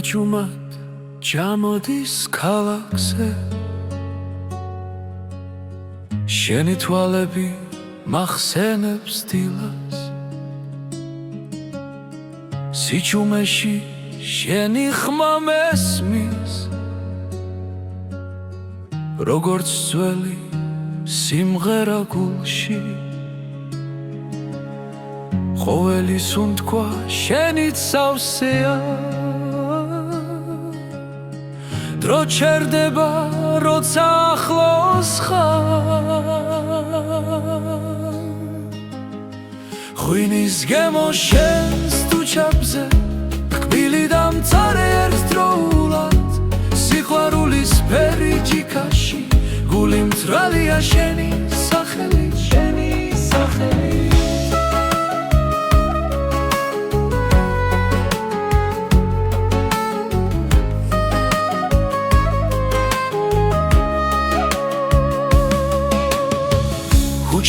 ჭუმად ჩამოდის ქალაქზე შენი თვალები მახსენებს დილას სიჩუმეში შენი ხმა მესმის როგორც ძველი სიმღერა გულში ყოველი სუნთქვა შენით სავსეა დრო ჩერდება როცა ახლოს ხარ ღვინის გემო შენს თუჩაბზე კბილი და მწარე ერთდროულად სიყვარულის ფერი ჯიქაში გული მწრალია შენი სახელი შენი სახელი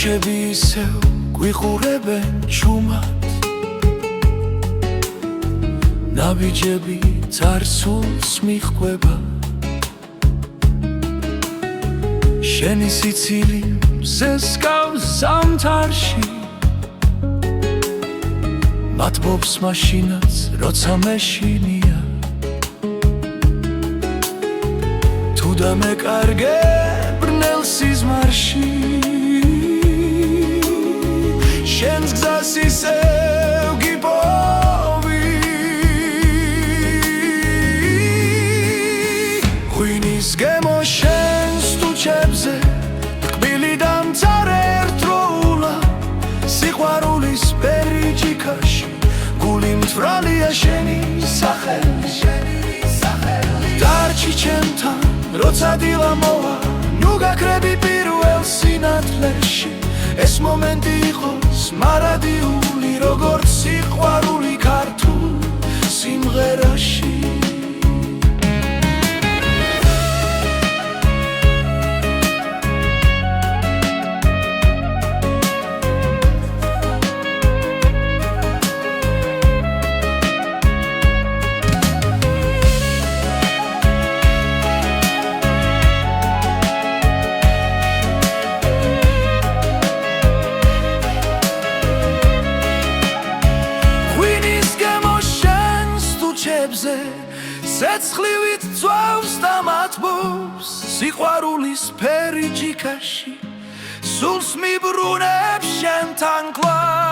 ქუჩები ისევ გვიყურებენ ჭუმად ნაბიჯები წარსულს მიჰყვება შენი სიცილი მზესკავს ზამთარში მათბობს მაშინაც როცა მეშინია თუ დამეკარგე ბრნელ სიზმარში შენს გზას ისევ გიპოვი ღვინის გემო შენს თუჩებზე კბილი და მწარე ერთდროულად სიყვარულის ფერი ჯიქაში გული მწვრალია შენი სახელი დარჩი ჩემთან როცა დილა მოვა ნუ გაქრები პირველ სინათლეში ეს მომენტი იყოს მარადიული როგორც სიყვარული ქართულ სიმღერაში ცეცხლივით ძვავს და მათბობს სიყვარულის ფერი ჯიქაში სულს მიბრუნებს შენთან კლავ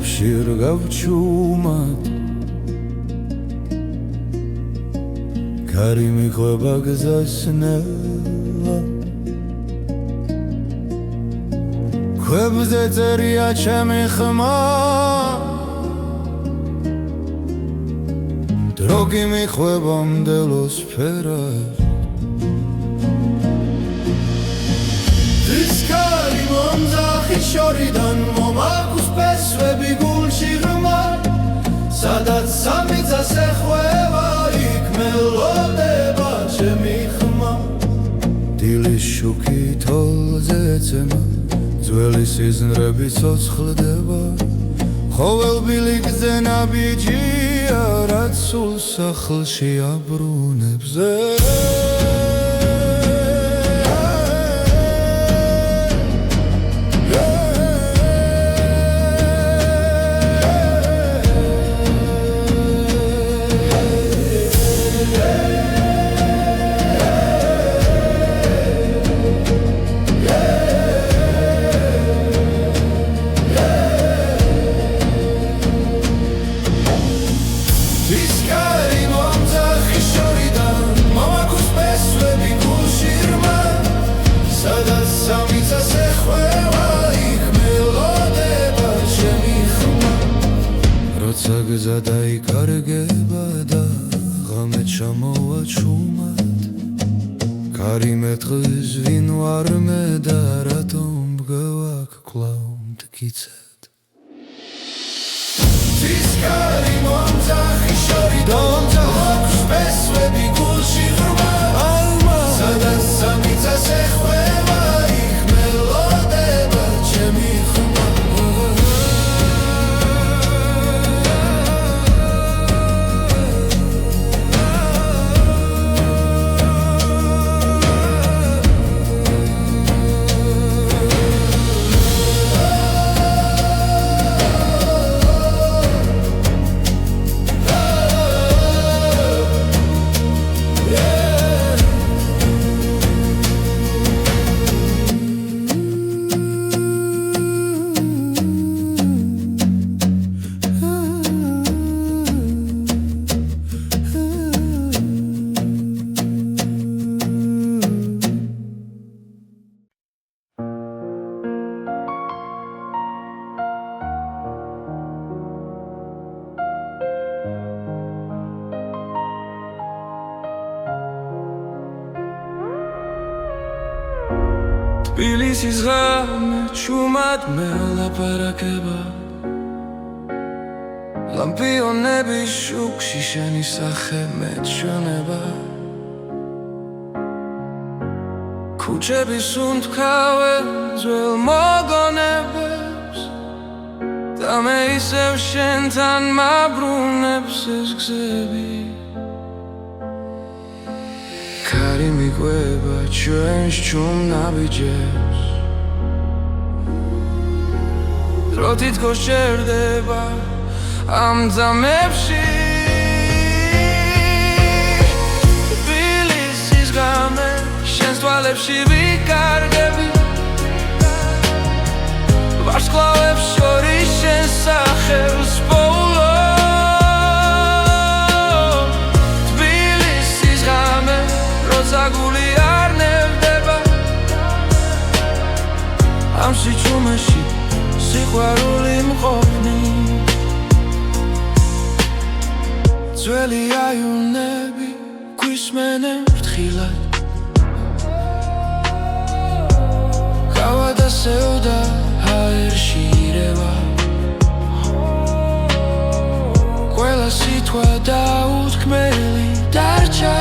შირგავ ჭუმად კარი მიყვება გზას ნელა ქვებზე წერია ჩემი ხმა დრო გიმიყვება მდელოს ფერად ის კარი მომძახი შორიდან მომაქვს ფესვები გულში ღრმა სადაც სამიწას ეხვევა იქ მელოდება ჩემი ხმა დილის შუქი თოლზე ეცემა ძველი სიზმრები ცოცხლდება ყოველბილი გზე ნაბიჯია რაც სულ სახლში აბრუნებს გეტყვის ვინ ვარ მე და რატომ მგევაქ კვლავ მტკიცედ ცისკარი მომძახი შორიდან აქვს მესვები გულში ღრმა ალმა სადაც სამიწას ეხვევა იქ მელოდება ჩემი ხმა თბილისის ღამე ჩუმად მელაპარაკება ლამპიონების შუქში შენი სახე მეჩვენება ქუჩების უნთქავენ ძველ მოგონებებს და მე ისევ შენთან მაბრუნებს ეს გზები კარი მიყვება ჩვენს ჩუმ ნაბიჯებს დრო თითქოს ჩერდება ამ ძამებში თბილისის ღამე შენს თვალებში ვიკარგები ვარსკვლავებს შორის შენ სახელს პოულობ თბილისის ღამე როცა გული არ ნევდება ამ სიჩუმეში სიყვარული მყოფნი ძველი აივნები გვისმენენ ფრთხილად ჰავა დასევდა ჰაერში ირევა ყველა სიტყვა დაუთქმელი დარჩა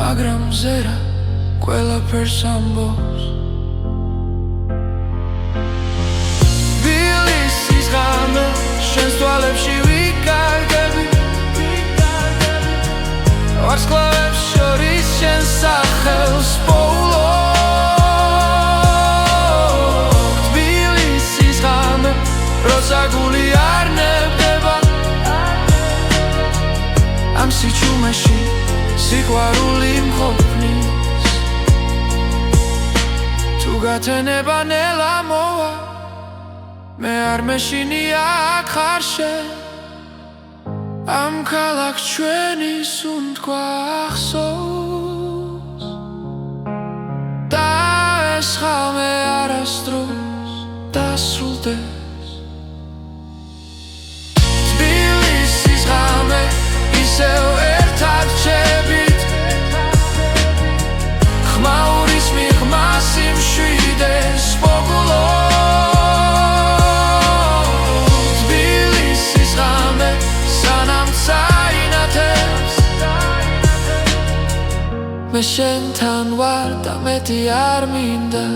მაგრამ ზერა ყველაფერს ამბობს თბილისის ღამე შენს თვალებში ვიკარგები ვარსკვლავებს შორის შენ სახელს პოულობ თბილისის ღამე როცა გული არ ნებდება ამ სიჩუმეში სიყვარული მყოფნის თუ გათენება ნელა მოვა მე არ მეშინია აქ ხარ შენ ამ ქალაქს ჩვენის უნთქვა ახსოვს და ეს ხალხი არასდროს დასრულდეს თბილისის ღამე ისევ ერთად რჩებით ხმაურის მიღმას იმშვიდეს პოგულობ თბილისის ღამე სანამ წაინათებს მე შენთან ვარ და მეტი არ მინდა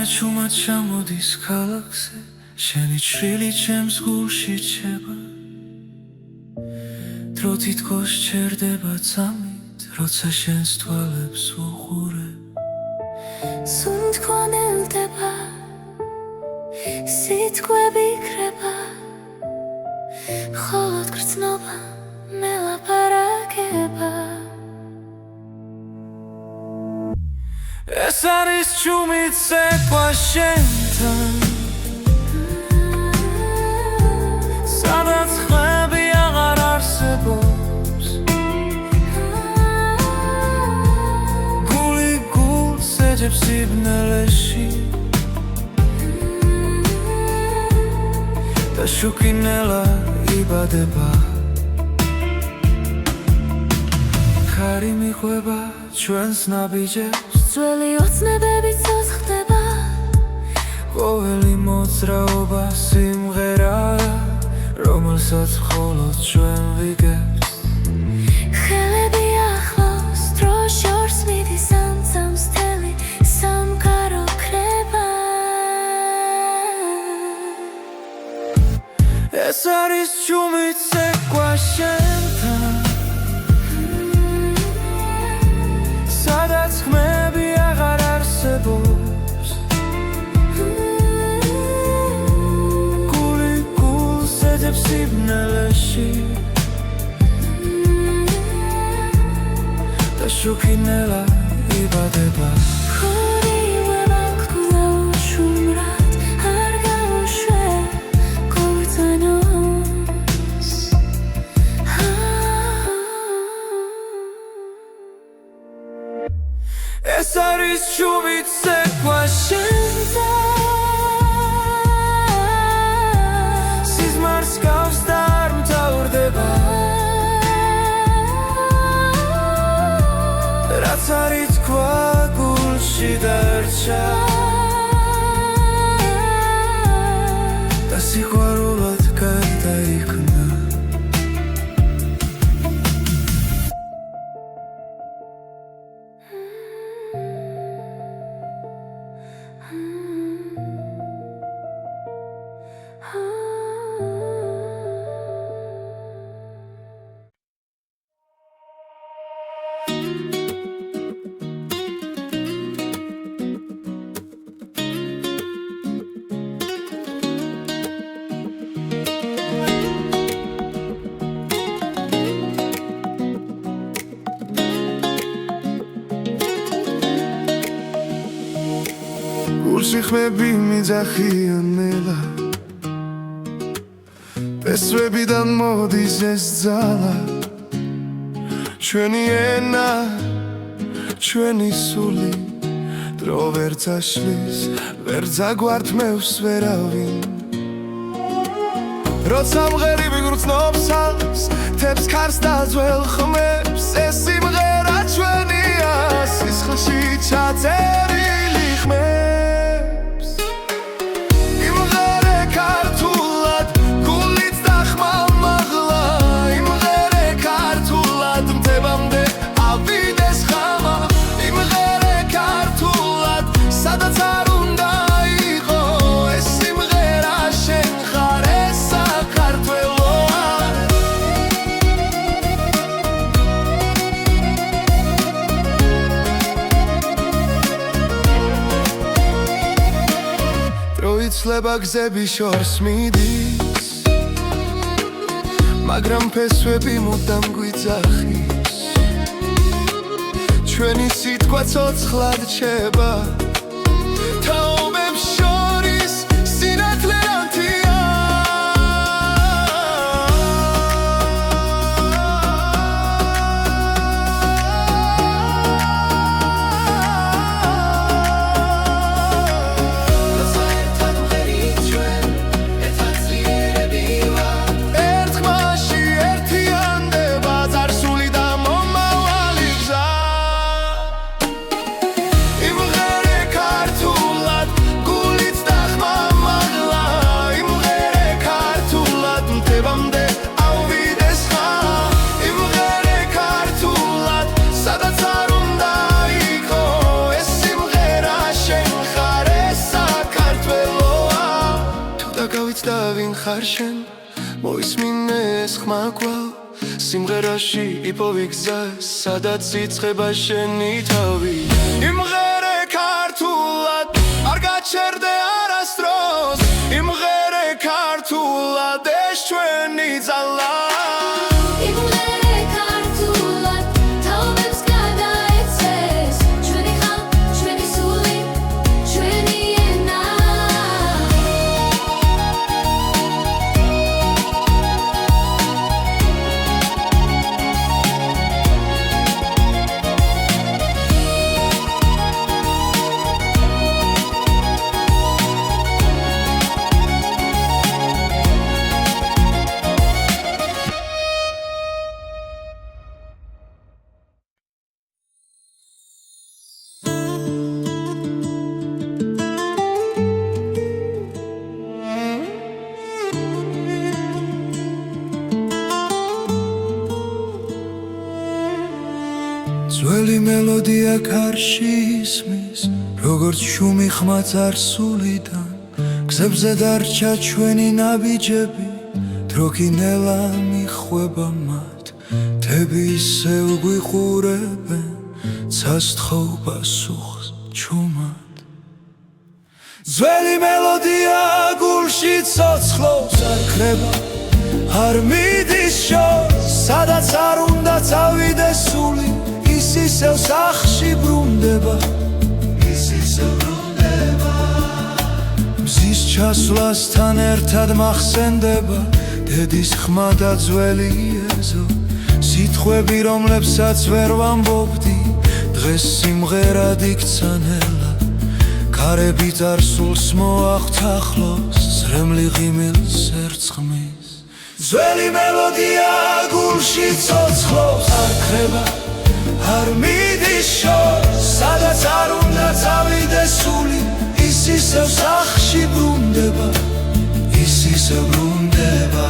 ჩუმად ჩამოდის ქალაქზე შენი ჩრილი ჩემს გულში ჩება დრო თითქოს ჩერდება წამით როცა შენს თვალებს უყურებ სუნთქონელდება სიტყვები იქრება მხოლოდ გრძნობა მელაპარაკება ეს არის ჩუმით ცეკვა შენთან სადაც ხმები აღარ არსებობს გული გულს ეძებს სიბნელეში და შუქინელა იბადება ხარი მიყვება ჩვენს ნაბიჯებს ძველი ოცნებები ცოცხლდება ყოველი მოძრაობა სიმღერაა რომელსაც მხოლოდ ჩვენ ვიგებთ ხელები ახლოს დროს შორს მიდის ამცამს თელი სამყარო ქრება ეს არის ჩუმით ცეკვა შენთან სადაც ხმები აღარ არსებობს გული გულს ეძებს სიბნელეში და შუქინელა იბადება ეს არის ჩუმით ცეკვა შენთან სიზმარს გავს და არ მთავრდება რაც არის თქვა გულში დარჩა და სიყვარულად გარდაიქმნა გულში ხმები მიძახიან ნელა პესვებიდან მოდის ეს ძალა ჩვენი ენა ჩვენი სული დრო ვერ წაშლის ვერ ძაგვართმევს ვერავინ როცა მღერები გრძნობს ალს თებს ქარს და ძველ ხმებს ეს სიმღერა ჩვენია სისხლში ჩაწერილი ხმებს იმღერე ქართულად გულით და ხმამაღლა იმღერე ქართულად მთებამდე ავიდეს ხამა იმღერე ქართულად სადაც არ უნდა იყო ეს სიმღერა შენ ხარ ეს საქართველოა იცლება გზები შორს მიდის მაგრამ ფესვები მუდამ გვიძახის ჩვენი სიტყვა ცოცხლად რჩება თაობებს შორის სინათლე ანთია ხარ შენ მოისმინე ეს ხმა გვალ სიმღერაში იპოვი გზა სადაც იწყება შენი თავი იმღერე ქართულად არ გაჩერდე არასდროს იმღერე ქართულად ეს ჩვენი ძალა იმღერე ქართულად თაობებს გადაეცეს ჩვენი ხალხი ჩვენი სული ჩვენი ენა ძველი მელოდია ქარში ისმის როგორც შუმი ხმა წარსულიდან გზებზე დარჩა ჩვენი ნაბიჯები დრო კი ნელა მიხვება მათ თები ისევ გვიყურებენ ცასთხოვ პასუხს ჩუმად ძველი მელოდია გულში ცოცხლობს არ ქრება არ მიდის შორს სადაც არ უნდა წავიდეს სული ის ისევ სახში ბრუნდება მზის ჩასვლასთან ერთად მახსენდება დედის ხმა და ძველი ეზო სიტყვები რომლებსაც ვერ ვამბობდი დღეს სიმღერად იქცა ნელა ქარები წარსულს მოახთახლოს ზრემლი ღიმილს ერწყმის ძველი მელოდია გულში ცოცხლობს არ ქრება არ მიდის შორს სადაც არ უნდა წავიდეს სული ის ისევ სახში ბრუნდება ის ისევ ბრუნდება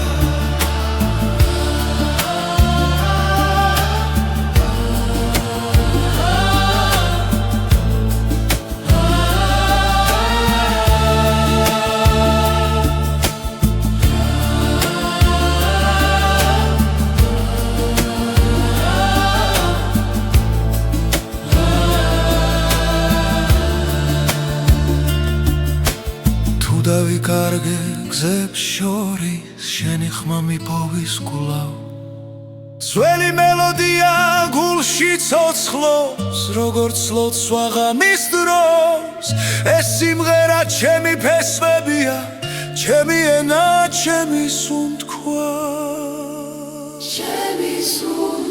დავიკარგე გზებს შორის შენი ხმა მიპოვის კვლავ ძველი მელოდია გულში ცოცხლობს როგორც ლოცვა ღამის დროს ეს სიმღერა ჩემი ფესვებია ჩემი ენა ჩემი სუნთქვა ჩემი სუნთქვა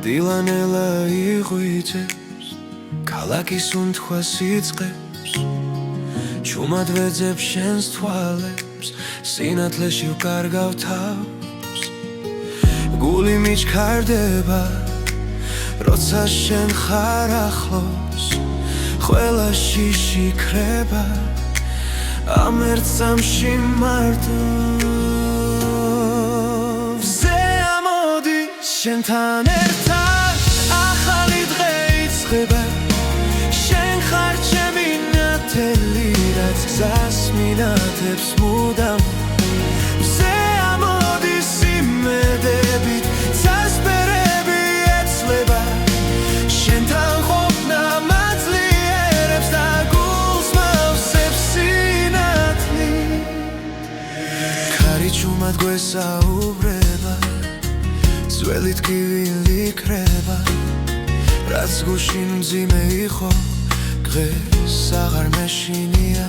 დილანელა იღვიძებს ქალაქის უნთქვას იწყებს ჩუმად ვეძებს შენს თვალებს სინათლეში ვკარგავ თავს გული მიჩქარდება როცა შენ ხარ ახლოს ყველა შიში ქრება ამ ერთ წამში მარტო შენთან ერთად ახალი დღე იწყება შენ ხარ ჩემი ნათელი რაც გზას მინათებს მუდამ მზე ამოდის იმედებით წასპერები ეცლება შენთან ყოფნა მაძლიერებს და გულს მავსებს სინათლი ქარი ჩუმად გვესაუბრება ძველი ტკივილი ქრება რაც გუშინ მძიმე იყო დღეს აღარ მეშინია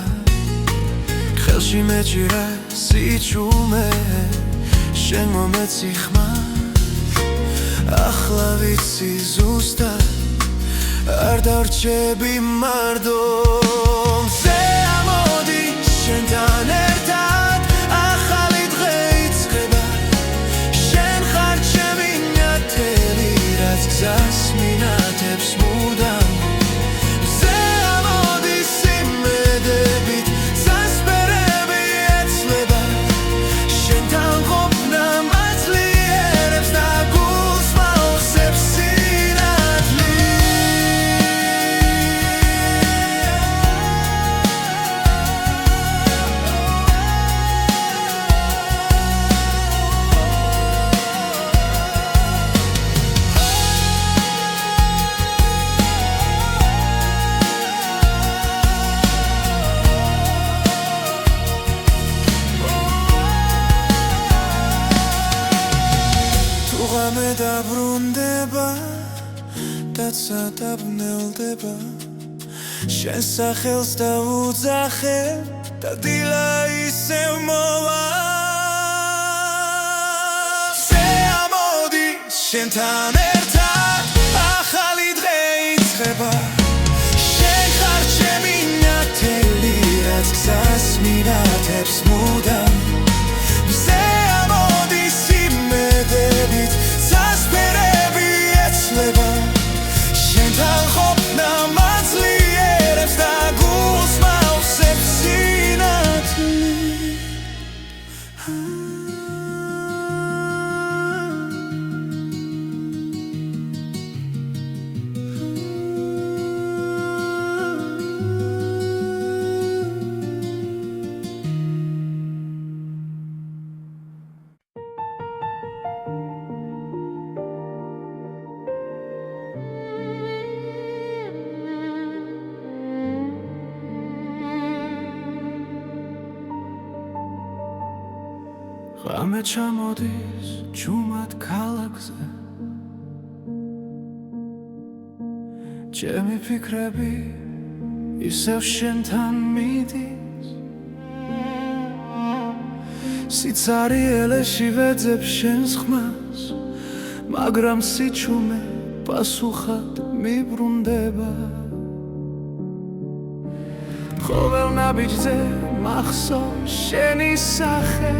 ხელში მეჭირა სიჩუმე შენ მომეცი ხმა ახლა ვიცი ზუსტად არ დარჩები მარტო მზე ამოდი შენთან ერთად ახალი დღე იწყება შენ ხარ ჩემი ნათელი რაც გზას მინათებს მუდამ მზე ამოდი სიმედებით სასპერები ეცლება შენთან ყოფნა მაძლიერებს და გულს მაოსებს სინათლე ღამე დაბრუნდება და წადაბნელდება შენ სახელს დავუძახე და დილა ისევ მოვა მზე ამოდი შენთან ერთად ახალი დღე იწყება შენ ხარ ჩემი ნათელი რაც გზას მინათებს მუდამ მზე ამოდი სიმედებით სასპერები ეცლება შენთან ყოფნა მაძლიერებს და გულს მაოსებს სინათლე ღამე ჩამოდის ჯუმად ქალაქზე ჩემი ფიქრები ისევ შენთან მიდის სიცარიელეში ვეძებ შენს ხმას მაგრამ სიჩუმე პასუხად მიბრუნდება ყოველ ნაბიჯზე მახსოვს შენი სახე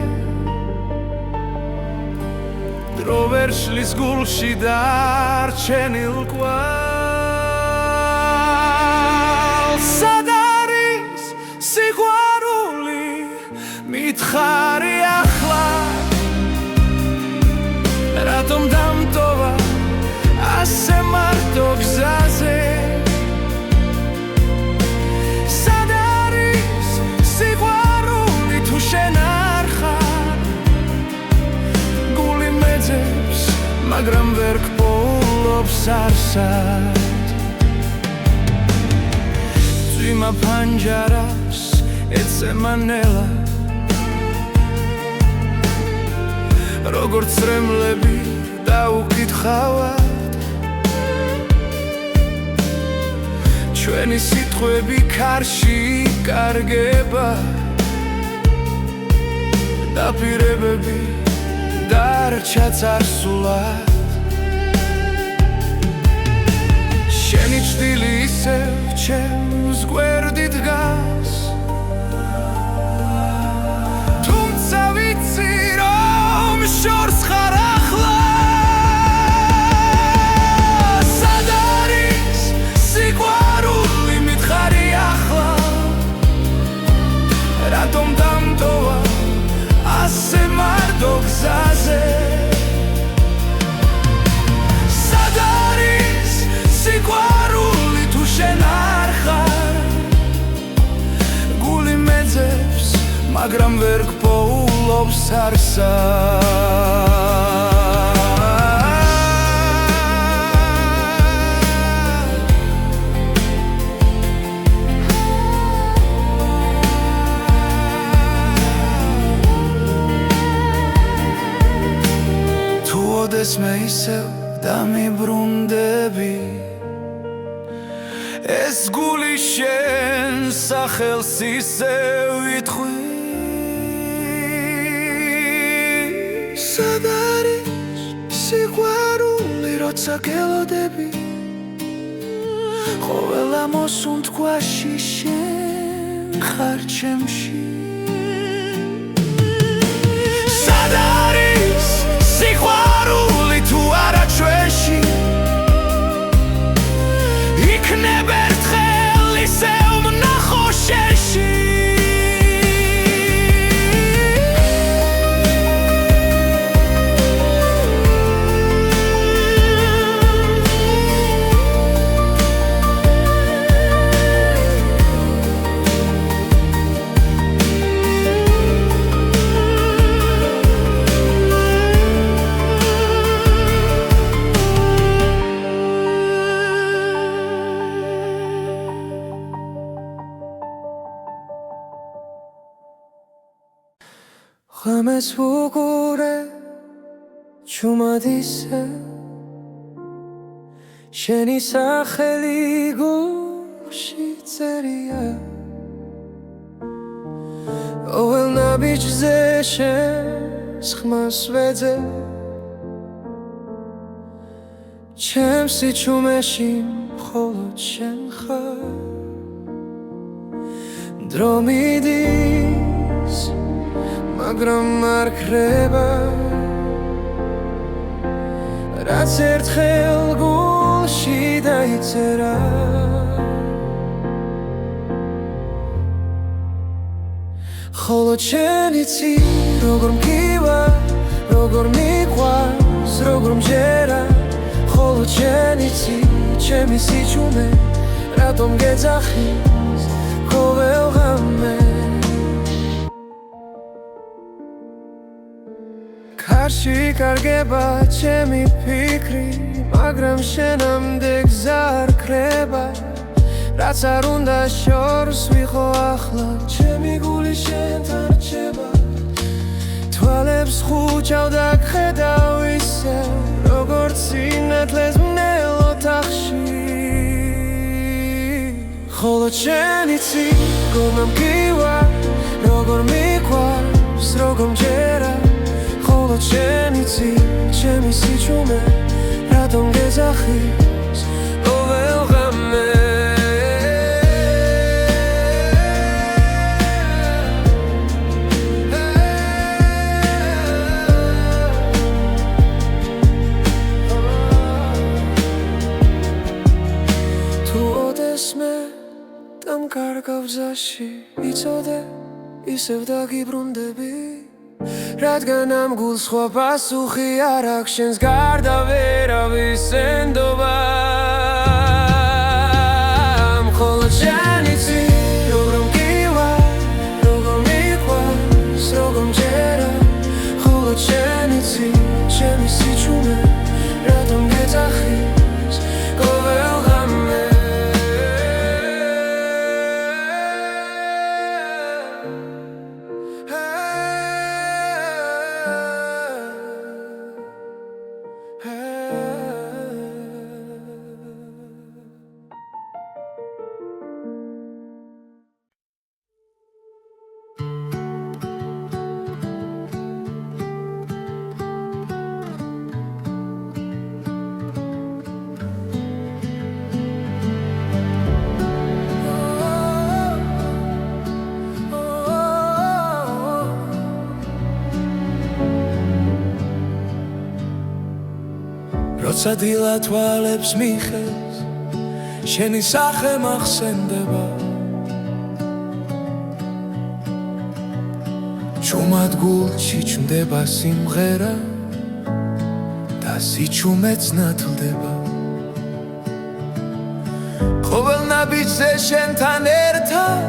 დრო ვერ შლის გულში დარჩენილ კვალს სად არის სიყვარული მითხარი ახლა რატომ დამტოვა ასე მარტო გზაზე სად არის სიყვარული თუ შენ არ ხარ გული მეძებს მაგრამ ვერ გპოულობს არსად წვიმა ფანჯარას ეცემა ნელა როგორც წრემლები დაუკითხავად ჩვენი სიტყვები ქარში იკარგება დაპირებები დარჩა წარსულად შენი ჭრილი ისევ ჩემს გვერდით დგას თუმცა ვიცი რომ შორს ხარ ახლა სად არის სიყვარული მითხარი ახლა რატომ დამტოვა ასე მარტო გზაზე სად არის სიყვარული თუ შენ არ ხარ გული მეძებს მაგრამ ვერ გპოულობს არსად მე ისევ დამიბრუნდები ეს გული შენ სახელს ისევ ითხვი სად არის სიყვარული როცა გელოდები ყოველა მოსუნთქვაში შენ ხარ ჩემში სად არის სიყვარული თუ არა ჩვენში იქნებ ერთხელ ისევ ვნახო შენში ღამეს ვუყურე ჩუმად ისე შენი სახელი გულში წერია ყოველ ნაბიჯზე შენს ხმას ვეძებ ჩემს სიჩუმეში მხოლოდ შენ ხარ დრო მიდის მაგრამ არ ქრება რაც ერთხელ გულში დაიწერა ხოლო შენ იცი როგორ მგივარ როგორ მიყვარს როგორ მჯერა ხოლო შენ იცი ჩემი სიჩუმე რატომ გეძახის ყოველ ღამე კარში კარგება ჩემი ფიქრი მაგრამ შენამდე გზა არ ქრება რაც არ უნდა შორს ვიღო ახლა ჩემი გული შენთან რჩება თვალებს ხუჭავ და გხედავ ისევ როგორც სინათლეს მნელ ოთახში ხოლო შენ იცი როგორ მგივარ როგორ მიყვარს როგორ მჯერა ხოლო შენ იცი ჩემი სიჩუმე რატომ გეძახის ყოველ ღამე თუ ოდეს მე დამკარგავ გზაში იცოდე ისევ დაგიბრუნდები რადგან ამ გულს სხვა პასუხი არ აქვს შენს გარდა ვერავის ენდობა მხოლოდ შენ იცი როგორ მგივარ როგორ მიყვარს როგორ მჯერა მხოლოდ შენ იცი ჩემი სიჩუმე რატომ გეძახის ყოველ ღამე როცა დილა თვალებს მიხევს შენი სახე მახსენდება ჩუმად გულში ჩნდება სიმღერა და სიჩუმეც ნათლდება ყოველ ნაბიჯზე შენთან ერთად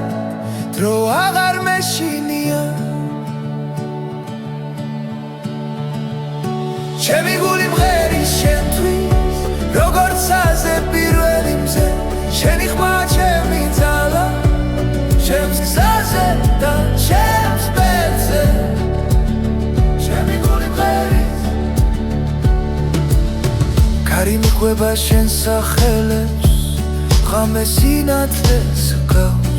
დრო აღარ მეშინია ჩემი გული მღერის შენთვის როგორც აზე პირველი მზე შენი ხმა ჩემი ძალა ჩემს გზაზე და ჩემს ბედზე ჩემი გული მღერის კარი მიყვება შენ სახელებს ღამე სინათლეს გავს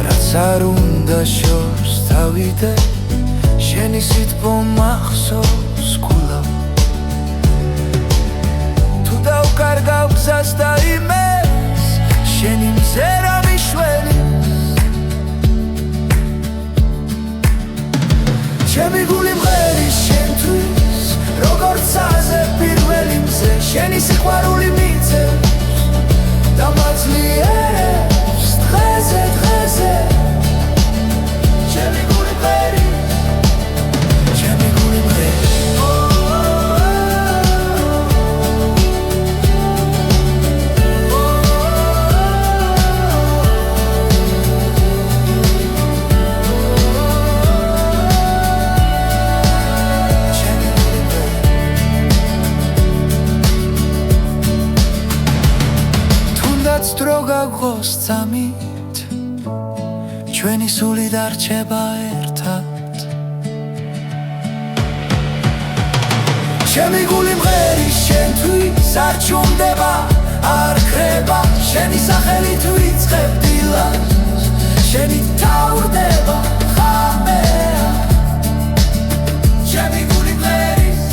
რაც არ უნდა შორს თავიდე შენი სიტყვა მახსოვს გულა თუ დავკარგავ გზას და იმეს შენი მზერა მიშველი ჩემი გული მღერის შენთვის როგორც აზე პირველი მზე შენი სიყვარული მიწევს და მაძლიერებს დღეზე დღეზე ჩემი გული მღერის ჩემი გული მღერის დრო გაგოს წამით ჩვენი სული დარჩება ერთად ჩემი გული მღერის შენთვის არ ჩუმდება არ ხრება შენი სახელით ვიწყებ დილას შენი თავდება ხამეა ჩემი გული მღერის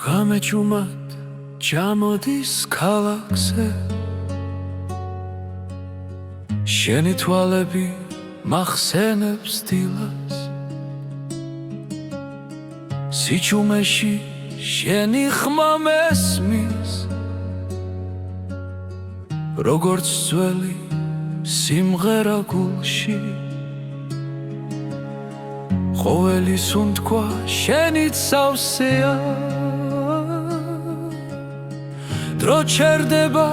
ღამე ჭუმად ჩამოდის ქალაქზე შენი თვალები მახსენებს დილას სიჩუმეში შენი ხმა მესმის როგორც ძველი სიმღერა გულში ყოველი სუნთქვა შენით სავსეა დრო ჩერდება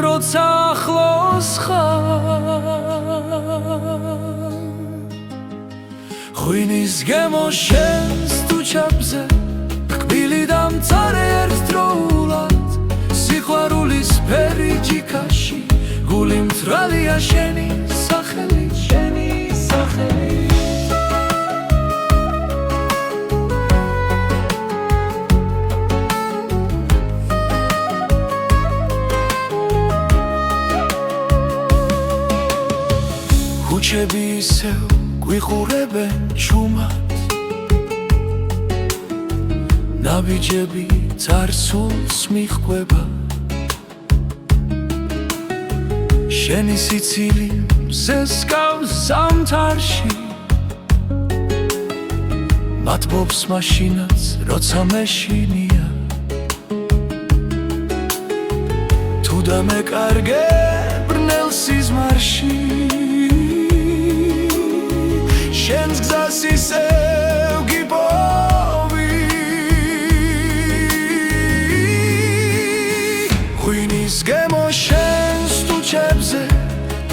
როცა ახლოს ხარ ღვინის გემო შენს თუჩაბზე კბილი დამწარე ერთდროულად სიყვარულის ფერი ჯიქაში გული მწრალია შენი სახელი შენი სახელი ქუჩები ისევ გვიყურებენ ჩუმად ნაბიჯები წარსულს მიჰყვება შენი სიცილი მზეს გავს ზამთარში მათბობს მაშინაც როცა მეშინია თუ დამეკარგე ბრნელ სიზმარში შენს გზას ისევ გიპოვი ღვინის გემო შენს თუჩებზე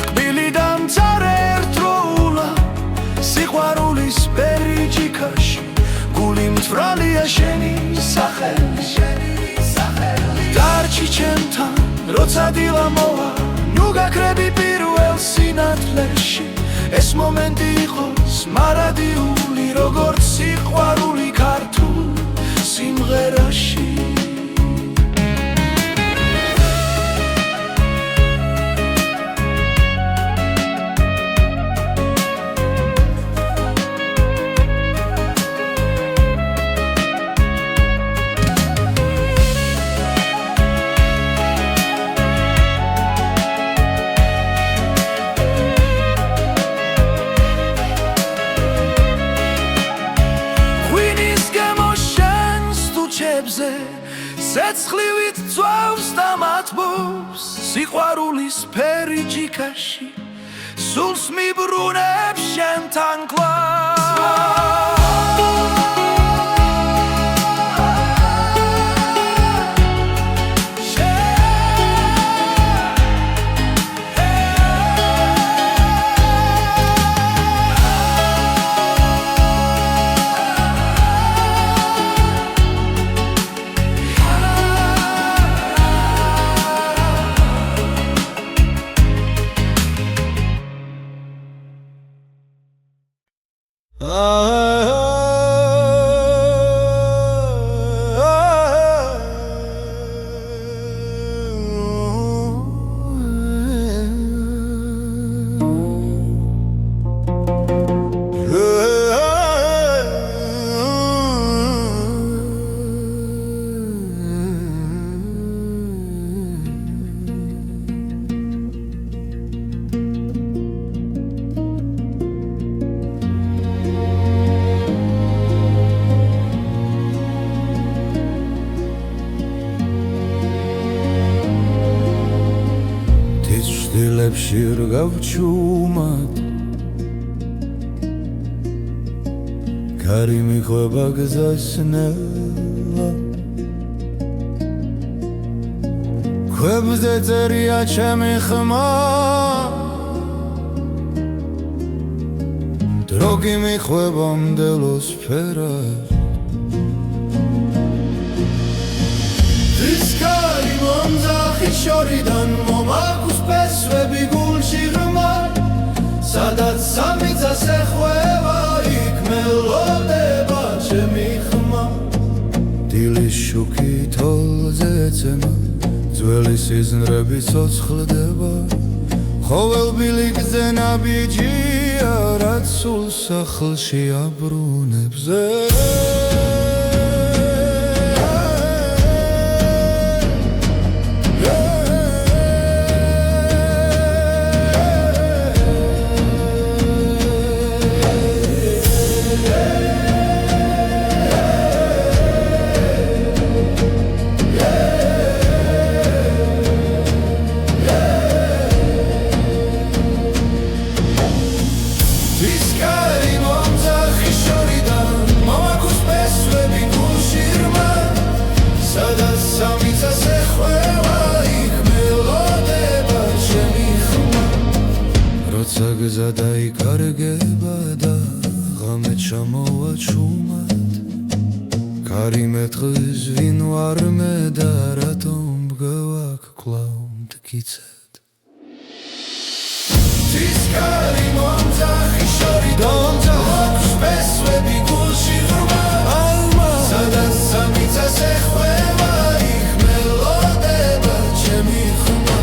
კბილი დამწარე ერთდროულად სიყვარულის ფერი ჯიქაში გული მწვრალია შენი სახელი დარჩი ჩემთან როცა დილა მოვა ნუ გაქრები პირველ სინათლეში ეს მომენტი იყოს მარადიული როგორც სიყვარული ქართულ სიმღერაში გულზე სეცხლივით წვავს და მათბობს სიყვარულის ფერი ჯიქაში სულს მიბრუნებს შენთან კლავ შირგავჩუმად კარი მიხვება გზასნელა ქვებზე წერია ჩემი ხმა დრო გიმიხვება მდელოსფერად ის კარი მომძახის შორიდან მომაქვს პესვები გულში ღრმა სადაც სამიწას ეხვევა იქ მელოდება ჩემი ხმა დილის შუქი თოლზე ეცემა ძველი სიზნრები ცოცხლდება ხოველბილი გზენაბიჯია რაც სულ სახლში აბრუნებს გზა დაიკარგება და ღამე ჩამოვა ჩუმად კარი მეტყვის ვინ ვარ მე და რატომ მგევაქ კვლავ მტკიცედ ის კარი მომძახის შორიდან აქვს პესვები გულში ღრმა სადაც სამიწას ეხვევა იქ მელოდება ჩემი ხმა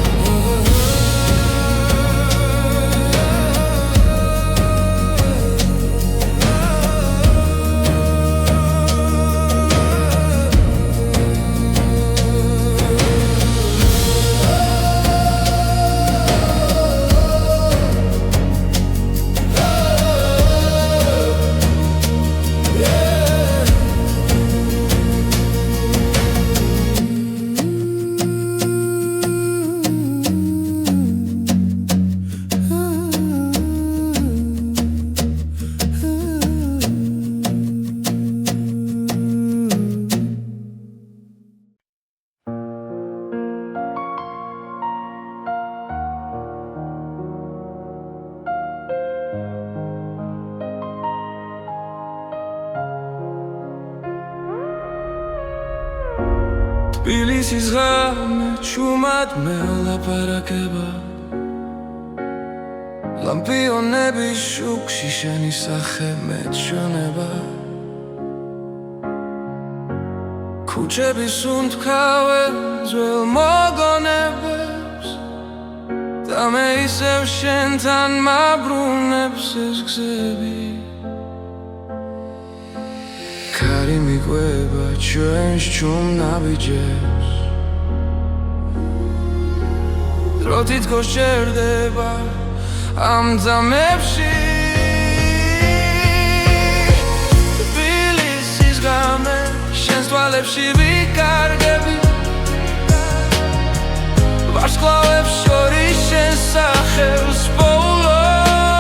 თბილისის ღამე ჩუმად მელაპარაკება ლამპიონების შუქში შენი სახე მეჩვენება ქუჩების უნთქავე ძველ მოგონებებს და მე ისევ შენთან მაბრუნებს ეს გზები კარი მიყვება ჩვენს ჩუმნაბიჯებს დრო თითქოს შერდება ამ ძამებში თბილისის ღამე შენს თვალებს თვალებში ვიკარგები ვარსკვლავებს შორის შენ სახელს პოულობ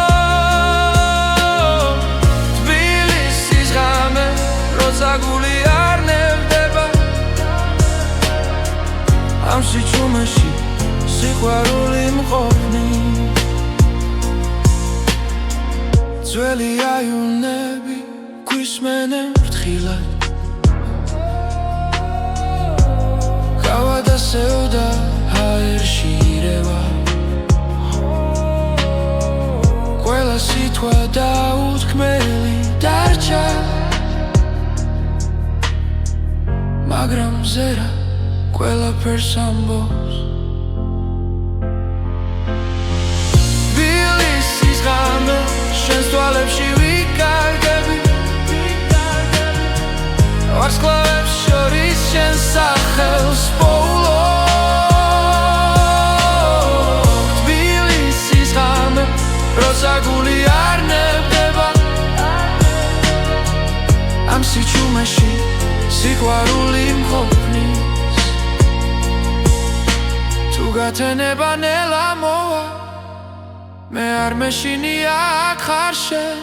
თბილისის ღამე როცა გული არ ნევდება ამ სიჩუმეში სიყვარული მყოფნი ძველი აივნები გვისმენენ ფრთხილად გავა დასევდა ჰაერში ირევა ყველა სიტყვა დაუთქმელი დარჩა მაგრამ მზერა ყველაფერს ამბობს თბილისის ღამე შენს თვალებში ვიკარგები ვარსკვლავებს შორის შენ სახელს პოულობ თბილისის ღამე როცა გული არ ნევდება ამ სიჩუმეში სიყვარული მყოფნის თუ გათენება ნელა მოვა მე არ მეშინია აქ ხარ შენ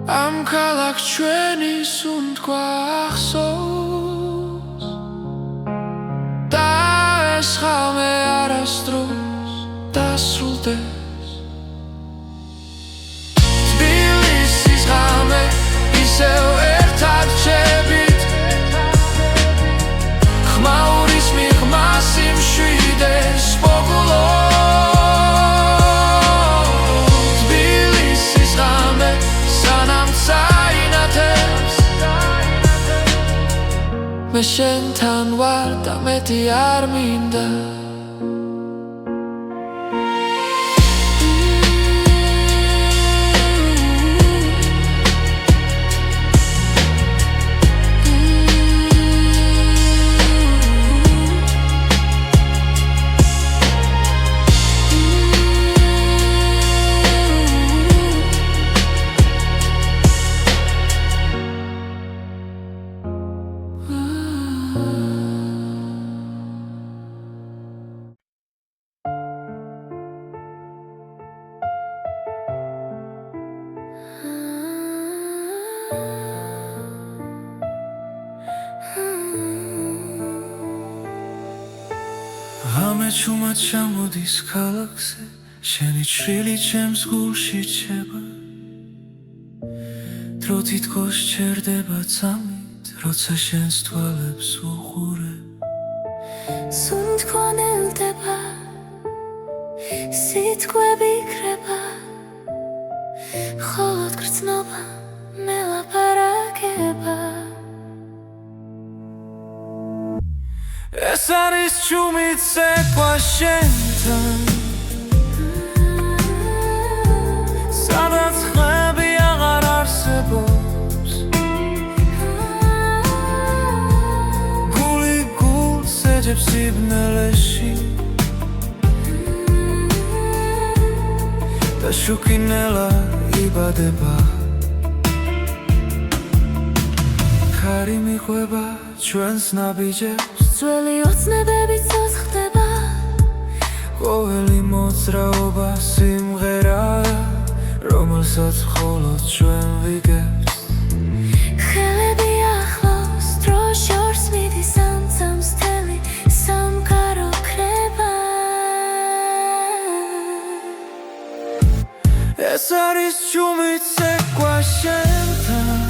ამ ქალაქს ჩვენი სუნთქვა ახსოვს და ეს ხალმე არასდროს დასრულდეს თბილისის ღამე ისევ ერთად რჩებით ხმაურის მიღმას იმშვიდეს პოგულობ თბილისის ღამე სანამ წაინათებს მე შენთან ვარ და მეტი არ მინდა ღამე ჩუმად ჩამოდის ქალაქზე შენი ჩრილი ჩემს გულში ჩება დრო თითქოს ჩერდება წამით როცა შენს თვალებს უყურებ სუნთქვა ნელდება სიტყვები იქრება ხოლოდ გრძნობა მელაპარაკება ეს არის ჩუმით ცეკვა შენთან სადაც ხმები აღარ არსებობს გული გულს ეძებს სიბნელეში და შუქი ნელა იბადება ხარი მიყვება ჩვენს ნაბიჯებს ძველი ოცნებები ცოცხლდება ყოველი მოძრაობა სიმღერაა რომელსაც მხოლოდ ჩვენ ვიგებთ ხელები ახლოს დრო შორს მიდის ამცამს თელი სამყარო ქრება ეს არის ჩუმით ცეკვა შენთან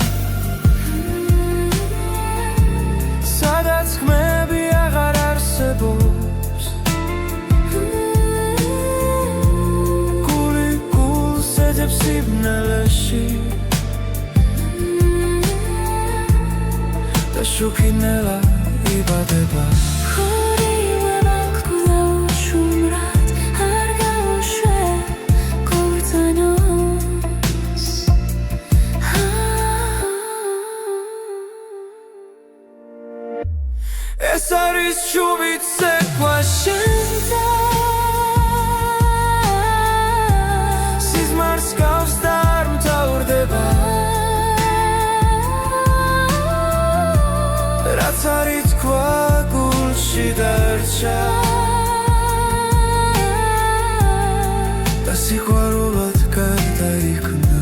სადაც ხმები აღარ არსებობს გული გულს ეძებს სიბნელეში და შუქი ნელა იბადება ხორილება გკვლავ შუმრად არ გავუშვებ ქორწინოს ეს არის ჩუმით ცეკვა შენთან სიზმარს გავს და არ მთავრდება გადარჩა და სიყვარულად გადაიქნა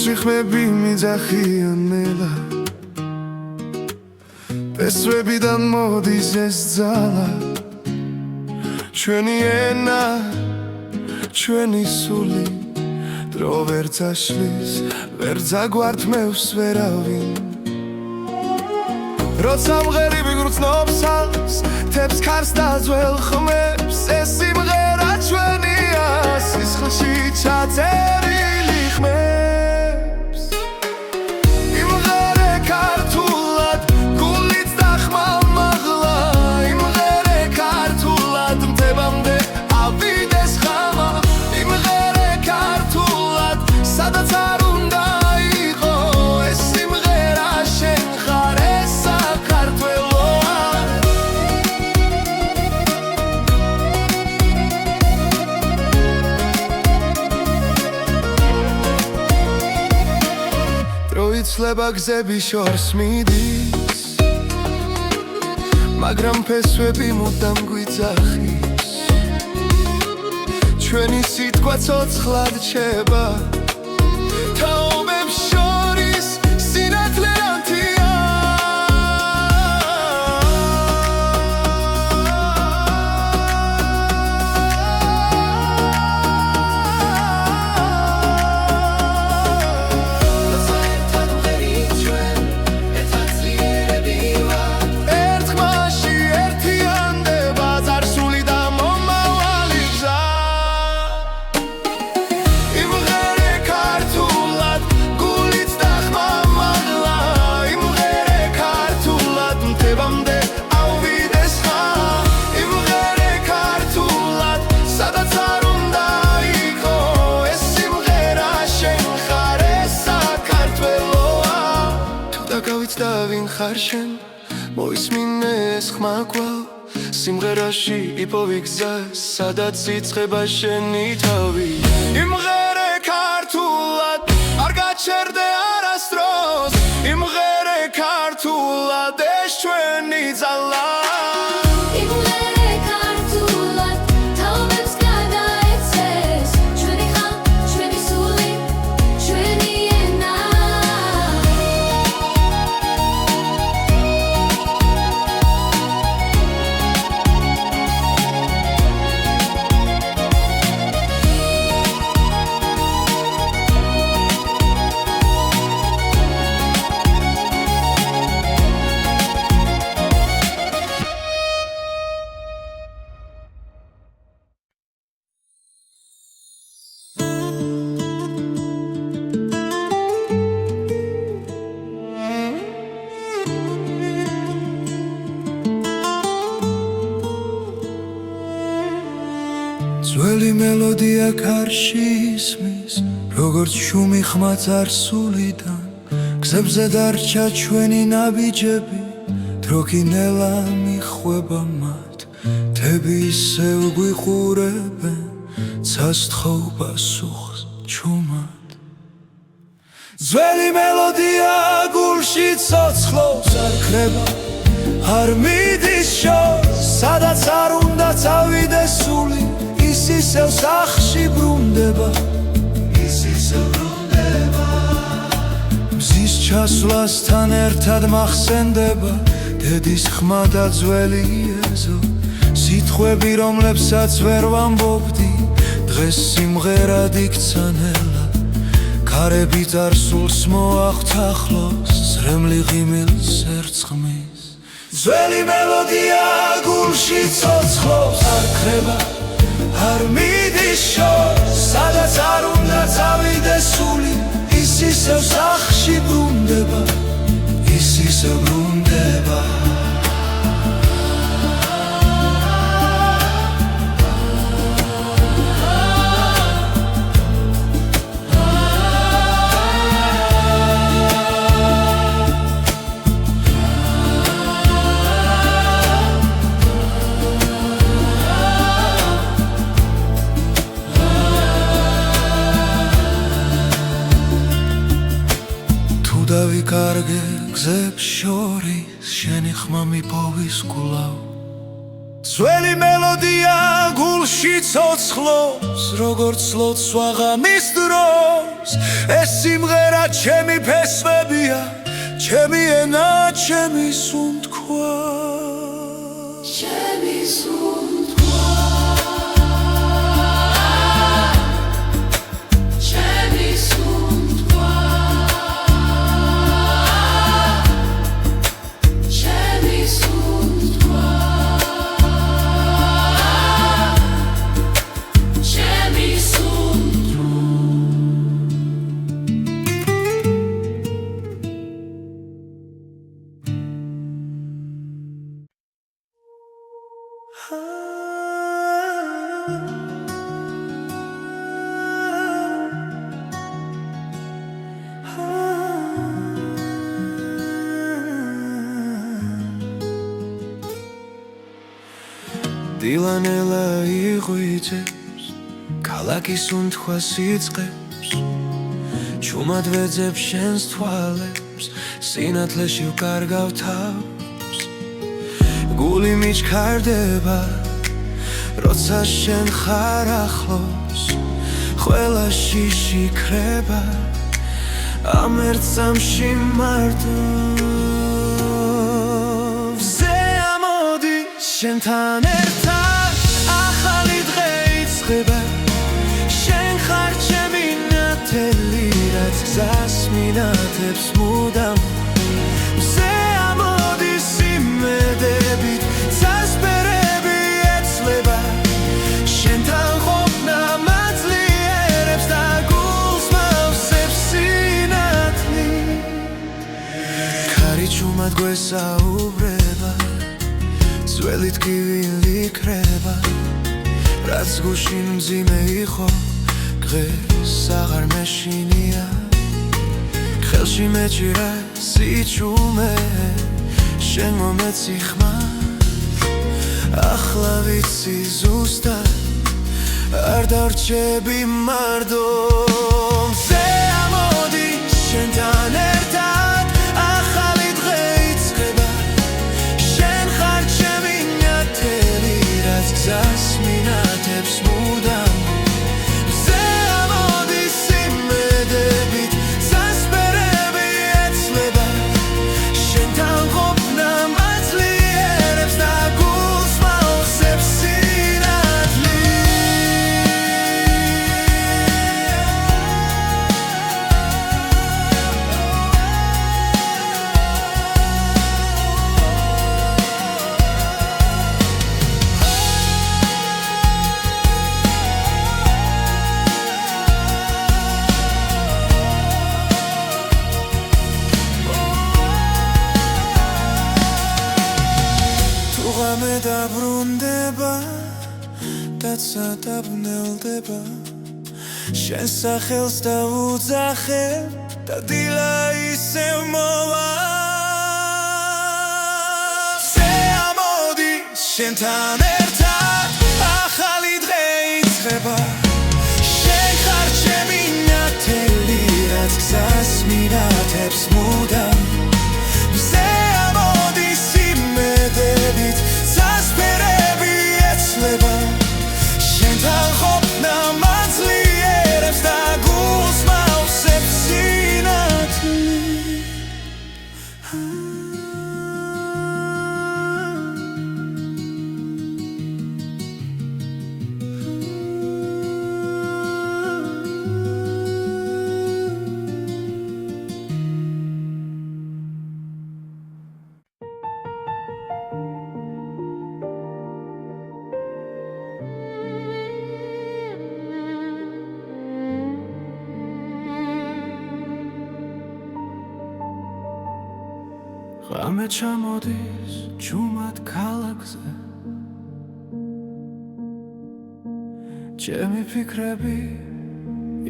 სიხმები მიძახიან ნელა პესვებიდან მოდის ეს ძალა ჩვენი ენა ჩვენი სული დრო ვერ წაშლის ვერ ძაგვართმევს ვერავინ როცა მღერები გრძნობს თებს ქარს და ძველ ხმებს ეს სიმღერა ჩვენია სისხლში ჩაწერილი ხმებს იმღერე ქართულად გულით და ხმალმაღლა იმღერე ქართულად მდებამდე ავიდეს ხამა იმღერე ქართულად სადაც არ უნდა იყო ეს სიმღერა შენ ხარ ეს საქართველოა იცლება გზები შორს მიდის მაგრამ ფესვები მუდამ გვიძახის ჩვენი სიტყვა ცოცხლად რჩება თაობებს შორის სინათლე ანთია ხარ შენ მოისმინე ეს ხმა კვალ სიმღერაში იპოვი გზა სადაც იწყება შენი თავი იმღერე ქართულად არ გაჩერდე არასდროს იმღერე ქართულად ეს ჩვენი ძალა ძველი მელოდია ქარში ისმის როგორც შუმი ხმა წარსულიდან გზებზე დარჩა ჩვენი ნაბიჯები დრო კინელა მიხვება მათ თები ისევ გვიყურებენ ცასთხოვ პასუხს ჩუმად ძველი მელოდია გულში ცოცხლობს არ ქრება არ მიდის შორს სადაც არ უნდა წავიდეს სული ის ისევ სახში ბრუნდება მზის ჩასვლასთან ერთად მახსენდება დედის ხმა და ძველი ეზო სიტყვები რომლებსაც ვერ ვამბობდი დღეს სიმღერად იქცა ნელა ქარები წარსულს მოახთახლოს ზრემლი ღიმილს ერწყმის ძველი მელოდია გულში ცოცხლობს არ ქრება არ მიდის შორს, სადაც არ უნდა წავიდეს სული, ის ისევ სახში ბრუნდება, ის ისევ ბრუნდება. დავიკარგე გზებს შორის, შენი ხმა მიპოვის კულავ. ძველი მელოდია გულში ცოცხლობს, როგორც ლოცვა ღამის დროს. ეს სიმღერა ჩემი ფესვებია, ჩემი ენა, ჩემი სუნთქვა. ჩემი სუნთქვა. ჩემი სუნთქვა. დილანელა იღვიძებს, ქალაქის უნთქვას იწყებს, ჩუმად ვეძებ შენს თვალებს, სინათლეში ვკარგავ თავს. გული მიჩქარდება, როცა შენ ხარ ახლოს, ყველა შიში ქრება, ამ ერთ წამში მარტო. ვზე ამოდი შენთან ერთად, ახალი დღე იწყება, შენ ხარ ჩემი ნათელი, რაც გზას მინათებს მუდამ. ვზე ამოდი სიმედებით, წასპერები ეცლება, შენთან ყოფნა მაძლიერებს და გულს მავსებს სინათლი. ქარი ჩუმად გვესაუბრება, ძველი ტკივილი იქრება, რაც გულში მძიმე იყო, დღეს აღარ მეშინია. ხელში მეჭირა სიჩუმე, შენ მომეცი ხმა, ახლა ვიცი ზუსტად არ დარჩები მარტო. ვზე ამოდი შენთან ერთად, ახალი დღე იწყება, შენ ხარ ჩემი ნათელი, რაც გზას მინათებს მუდამ. ვზე ამოდი სიმედებით, წასპერები ეცლება, შენთან ყოფნა მაძლიერებს და გულს მავსებს სინათლი. ღამე დაბრუნდება, დაცა დაბნელდება, შენ სახელს დავუძახებ და დილა ისევ მოვა. ვზე ამოდი შენთან ერთად, ახალი დღე იწყება, შენ ხარ ჩემი ნათელი, რაც გზას მინათებს მუდამ. ვზე ამოდი სიმედებით, წასპერები ეცლება, შენთან ყოფნა მაძლიერებს და გულს მავსებს სინათლი. ღამე ჩამოდის ჯუმად ქალაქზე ჩემი ფიქრები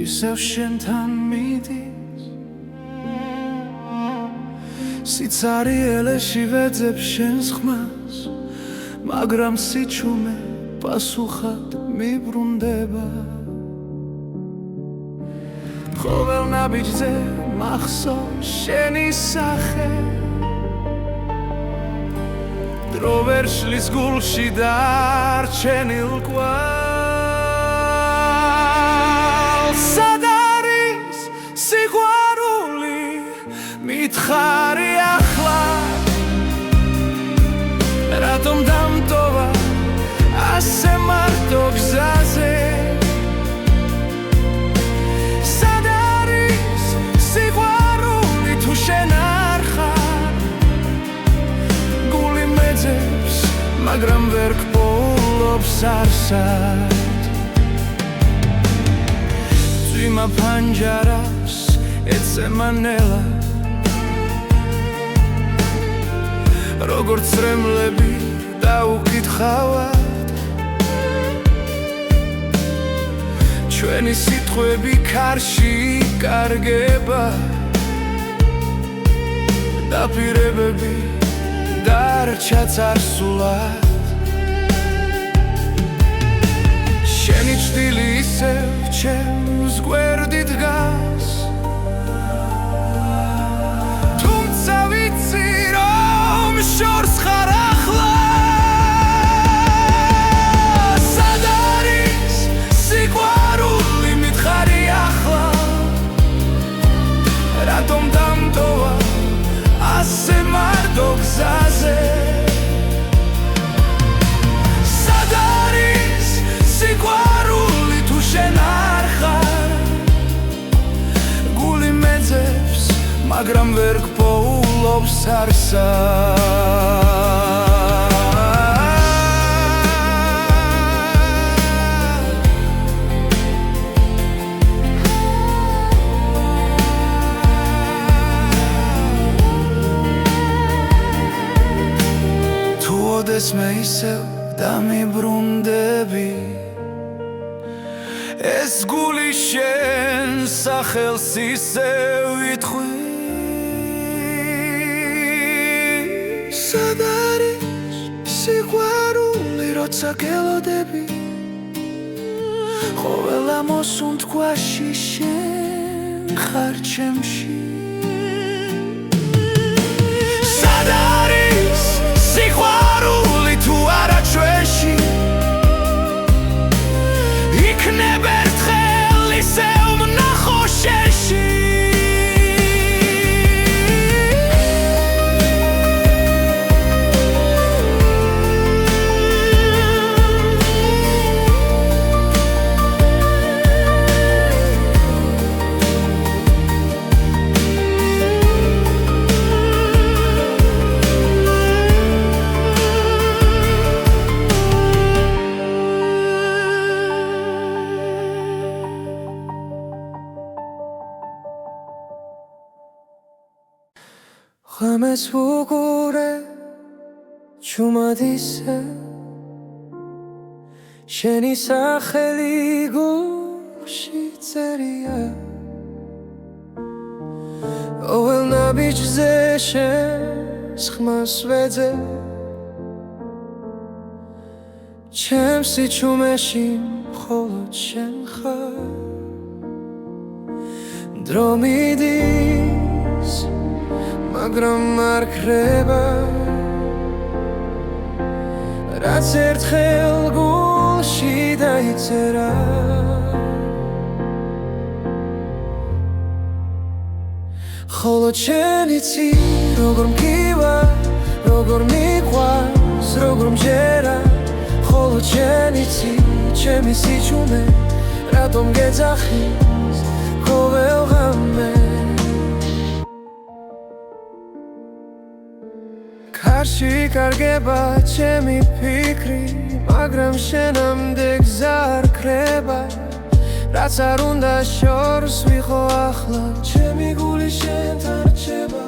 ისევ შენთან მიდის სიცარიელეში ვეძებ შენს ხმას მაგრამ სიჩუმე პასუხად მიბრუნდება ყოველ ნაბიჯზე მახსოვს შენი სახე დრო ვერ შლის გულში დარჩენილ კვალს სად არის სიყვარული მითხარი ახლა რატომ დამტოვა ასე მარტო გზაზე სად არის სიყვარული თუ შენ არ ხარ გული მეძებს მაგრამ ვერ გპოულობს არსად წვიმა ფანჯარას ეცემა ნელა როგორც რემლები დაუკითხავად ჩვენი სიტყვები ქარში იკარგება დაპირებები დარჩა წარსულად შენი ჭრილი ისევ ჩემს გვერდით დგას თუმცა ვიცი რომ შორს ხარ ახლა სად არის სიყვარული მითხარი ახლა რატომ დამტოვა ასე მარტო გზაზე სად არის სიყვარული თუ შენ არ ხარ გული მეძებს მაგრამ ვერ გპოულობს არსად ოდესმე ისევ დამიბრუნდები ეს გული შენ სახელს ისევ ითხვი სად არის სიყვარული როცა გელოდები ყოველ ამოსუნთქვაში შენ ხარ ჩემში სად არის სიყვარული თუ არა ჩვენში იქნებ ერთხელ ისევ ვნახო შენში ღამეს ვუყურე ჩუმად ისე შენი სახელი გულში წერია ყოველ ნაბიჯზე შენს ხმას ვეძებ ჩემს სიჩუმეში მხოლოდ შენ ხარ დრო მიდის მაგრამ არ ქრება რაც ერთხელ გულში დაიწერა ხოლო შენ იცი როგორ მგივა როგორ მიყვარს როგორ მჯერა ხოლო შენ იცი ჩემი სიჩუმე რატომ გეძახის ყოველ ღამე კარში იკარგება ჩემი ფიქრი მაგრამ შენამდე გზა არ ქრება რაც არ უნდა შორს ვიყო ახლა ჩემი გული შენთან რჩება